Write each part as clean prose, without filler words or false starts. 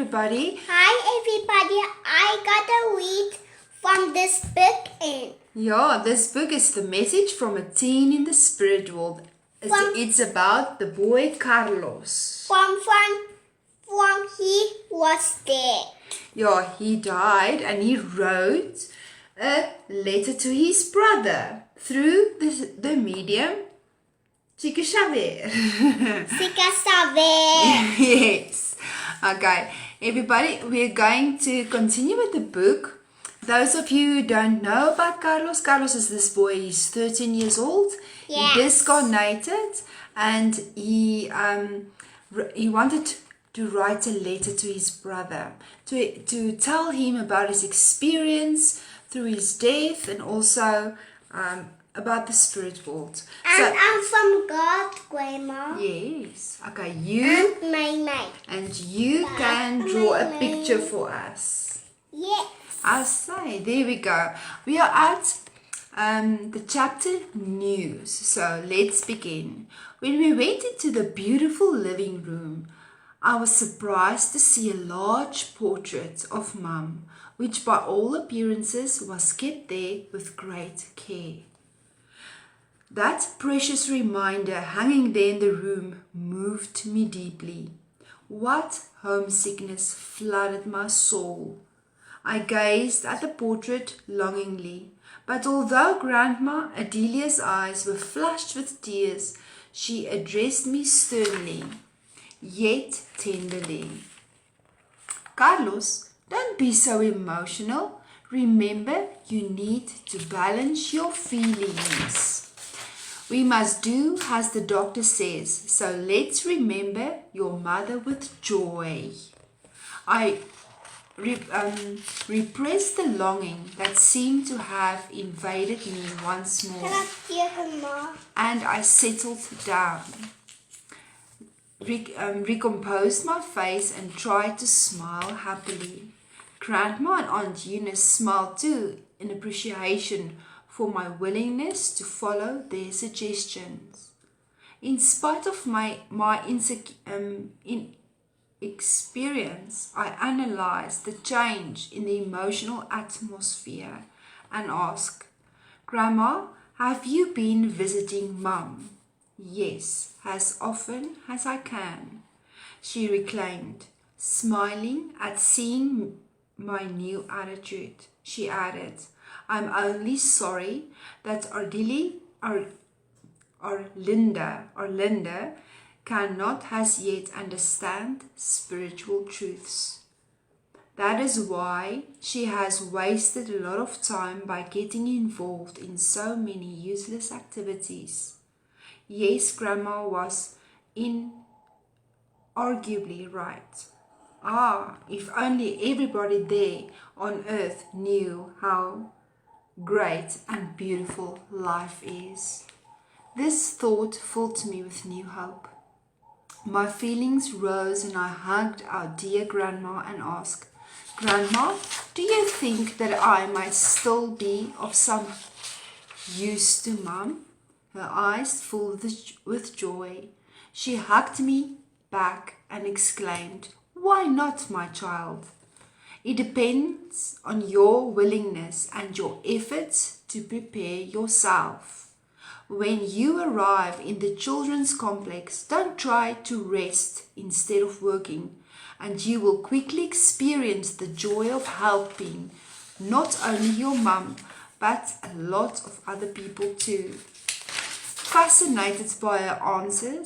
everybody. Hi everybody, I got a read from this book in. Yeah, this book is the message from a teen in the spirit world. It's about the boy Carlos. From he was dead. Yeah, he died and he wrote a letter to his brother through the medium Chico Xavier. Chico Xavier. Yes. Okay, everybody, we're going to continue with the book. Those of you who don't know about Carlos is this boy. He's 13 years old. Yes. He discarnated and he wanted to write a letter to his brother to tell him about his experience through his death and also about the spirit world. And I'm from God, Grandma. Yes. Okay, you And my. and you can draw a picture for us. Yes. I say, there we go. We are at the chapter news. So let's begin. When we went into the beautiful living room, I was surprised to see a large portrait of Mum, which by all appearances was kept there with great care. That precious reminder hanging there in the room moved me deeply. What homesickness flooded my soul. I gazed at the portrait longingly, but although Grandma Adelia's eyes were flushed with tears, she addressed me sternly, yet tenderly. Carlos, don't be so emotional. Remember, you need to balance your feelings. We must do as the doctor says, so let's remember your mother with joy. I repressed the longing that seemed to have invaded me once more, and I settled down, recomposed my face and tried to smile happily. Grandma and Aunt Eunice smiled too in appreciation for my willingness to follow their suggestions. In spite of my inexperience, I analyzed the change in the emotional atmosphere and asked, Grandma, have you been visiting Mum? Yes, as often as I can, she reclaimed, smiling at seeing my new attitude. She added, I'm only sorry that Linda cannot as yet understand spiritual truths. That is why she has wasted a lot of time by getting involved in so many useless activities. Yes, Grandma was inarguably right. Ah, if only everybody there on earth knew how great and beautiful life is. This thought filled me with new hope. My feelings rose and I hugged our dear Grandma and asked, Grandma, do you think that I might still be of some use to Mum? Her eyes full with joy. She hugged me back and exclaimed, Why not, my child? It depends on your willingness and your efforts to prepare yourself. When you arrive in the children's complex, don't try to rest instead of working, and you will quickly experience the joy of helping not only your mum, but a lot of other people too. Fascinated by her answer,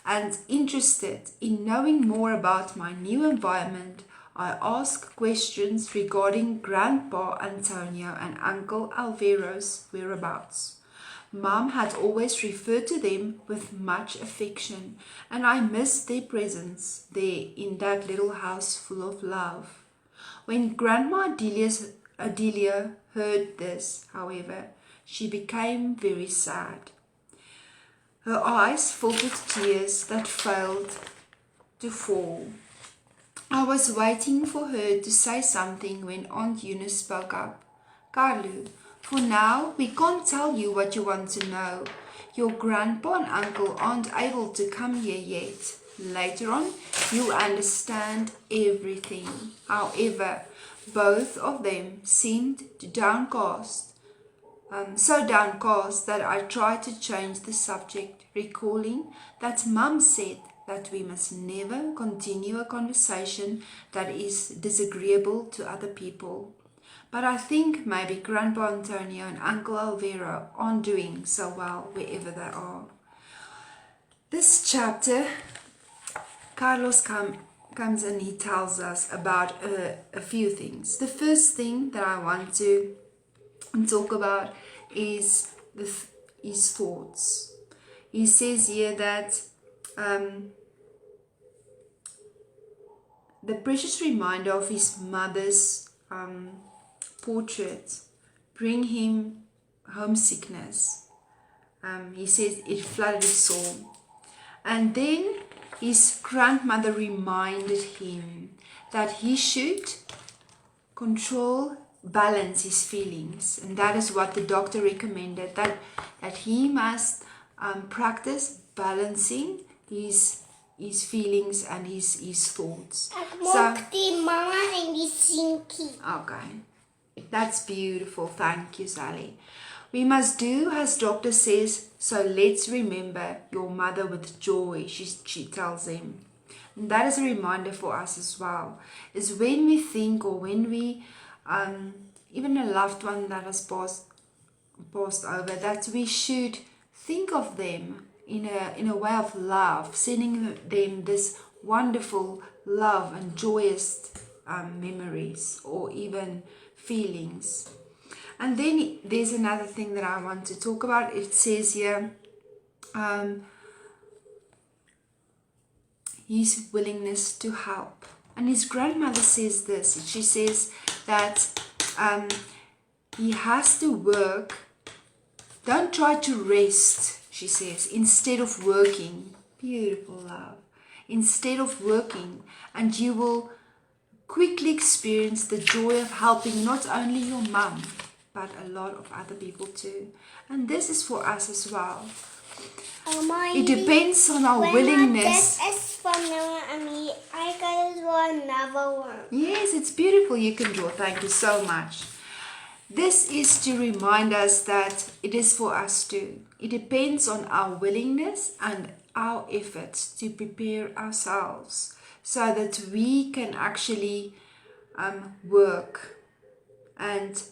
and interested in knowing more about my new environment, I asked questions regarding Grandpa Antonio and Uncle Alvaro's whereabouts. Mum had always referred to them with much affection, and I missed their presence there in that little house full of love. When Grandma Adelia heard this, however, she became very sad. Her eyes filled with tears that failed to fall. I was waiting for her to say something when Aunt Eunice spoke up. Carlo, for now, we can't tell you what you want to know. Your grandpa and uncle aren't able to come here yet. Later on, you understand everything. However, both of them seemed so downcast that I tried to change the subject, recalling that Mum said that we must never continue a conversation that is disagreeable to other people. But I think maybe Grandpa Antonio and Uncle Alvaro aren't doing so well wherever they are. This chapter, Carlos comes and he tells us about a few things. The first thing that I want to talk about is his thoughts. He says here that the precious reminder of his mother's portrait bring him homesickness. He says it flooded his soul. And then his grandmother reminded him that he should balance his feelings, and that is what the doctor recommended, that he must practice balancing his feelings and his thoughts. Okay, that's beautiful. Thank you, Sally. We must do as doctor says, so let's remember your mother with joy, she tells him. And that is a reminder for us as well, is when we think, or when we even a loved one that has passed over, that we should think of them in a way of love, sending them this wonderful love and joyous memories or even feelings. And then there's another thing that I want to talk about. It says here his willingness to help. And his grandmother says this. She says that he has to work. Don't try to rest, she says, instead of working. Beautiful, love. Instead of working, and you will quickly experience the joy of helping not only your mum, but a lot of other people too. And this is for us as well. It depends on our willingness. This is from me. I gotta draw another one. Yes, it's beautiful. You can draw. Thank you so much. This is to remind us that it is for us too. It depends on our willingness and our efforts to prepare ourselves so that we can actually work and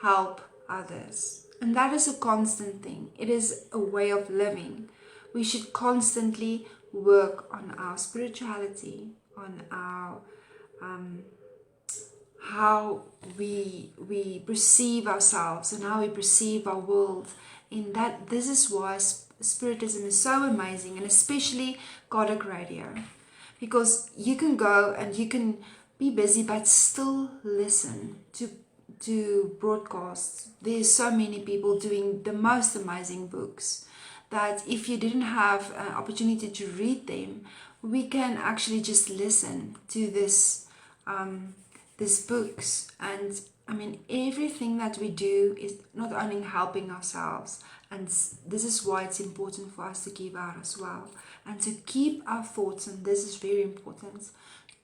help others. And that is a constant thing. It is a way of living. We should constantly work on our spirituality, on our how we perceive ourselves and how we perceive our world. In that, this is why Spiritism is so amazing, and especially Kardec Radio, because you can go and you can be busy but still listen to broadcasts. There's so many people doing the most amazing books that if you didn't have an opportunity to read them, we can actually just listen to these books. And I mean, everything that we do is not only helping ourselves, and this is why it's important for us to give out as well, and to keep our thoughts, and this is very important,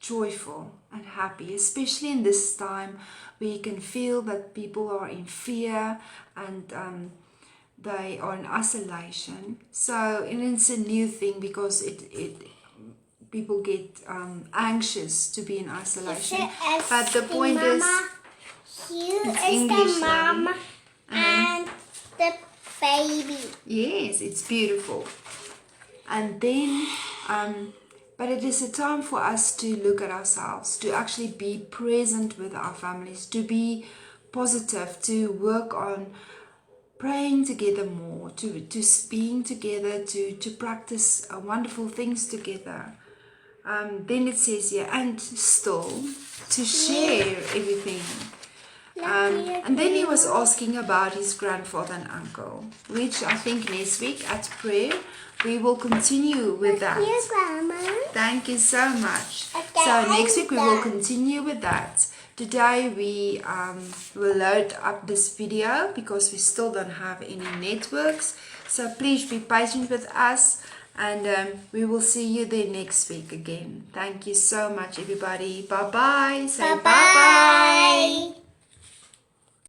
joyful and happy, especially in this time where you can feel that people are in fear and they are in isolation. So, and it's a new thing because people get anxious to be in isolation. But the point is, here is English, the mom and the baby. Yes, it's beautiful. And then, but it is a time for us to look at ourselves, to actually be present with our families, to be positive, to work on praying together more, to being together, to practice wonderful things together. Then it says here, and still to share everything. And then he was asking about his grandfather and uncle, which I think next week at prayer we will continue with that. Here's Grandma. Thank you so much. Okay, So next week we will continue with that. Today we will load up this video because we still don't have any networks. So please be patient with us. And we will see you there next week again. Thank you so much, everybody. Bye bye. Say Bye-bye.